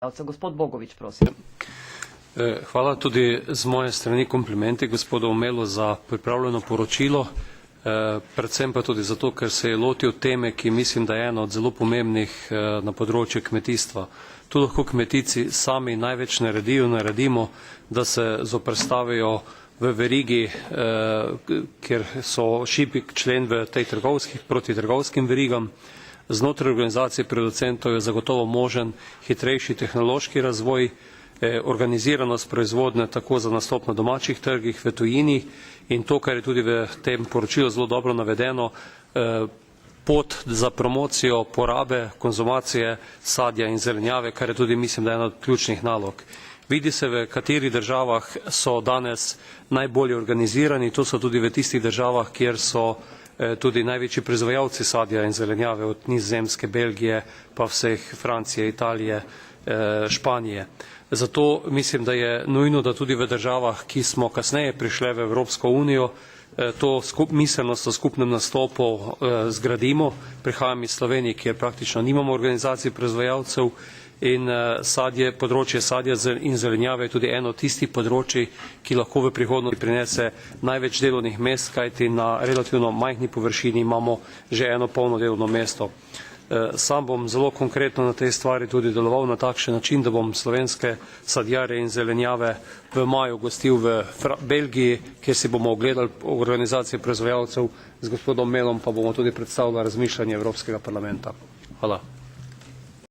Gospod Bogovič, prosim. Hvala tudi z moje strani komplimenti gospodu Omelu za pripravljeno poročilo, predvsem pa tudi zato, ker se je lotil teme, ki mislim, da je ena od zelo pomembnih na področju kmetijstva. Tu lahko kmetijci sami največ naredimo, da se zoperstavijo v verigi, kjer so šibek člen v tej proti trgovskim verigam. Znotraj organizacije producentov je zagotovo možen hitrejši tehnološki razvoj, organiziranost proizvodnje tako za nastop na domačih trgih, v tujini in to, kar je tudi v tem poročilu zelo dobro navedeno, pot za promocijo porabe, konzumacije sadja in zelenjave, kar je tudi, mislim, da je ena od ključnih nalog. Vidi se, v katerih državah so danes najbolje organizirani, to so tudi v tistih državah, kjer so tudi največji proizvajalci sadja in zelenjave, od Nizozemske, Belgije, pa vseh Francije, Italije, Španije. Zato mislim, da je nujno, da tudi v državah, ki smo kasneje prišle v Evropsko unijo, to miselnost o skupnem nastopu zgradimo. Prihajam iz Slovenije, kjer praktično nimamo organizacij proizvajalcev in področje sadja in zelenjave je tudi eno od tistih področij, ki lahko v prihodnosti prinese največ delovnih mest, kajti na relativno majhni površini imamo že eno polno delovno mesto. Sam bom zelo konkretno na tej stvari tudi deloval na takšen način, da bom slovenske sadjarje in zelenjave v maju gostil v Belgiji, kjer si bomo ogledali organizacije proizvajalcev, z gospodom Melom pa bomo tudi predstavili razmišljanje Evropskega parlamenta. Hvala.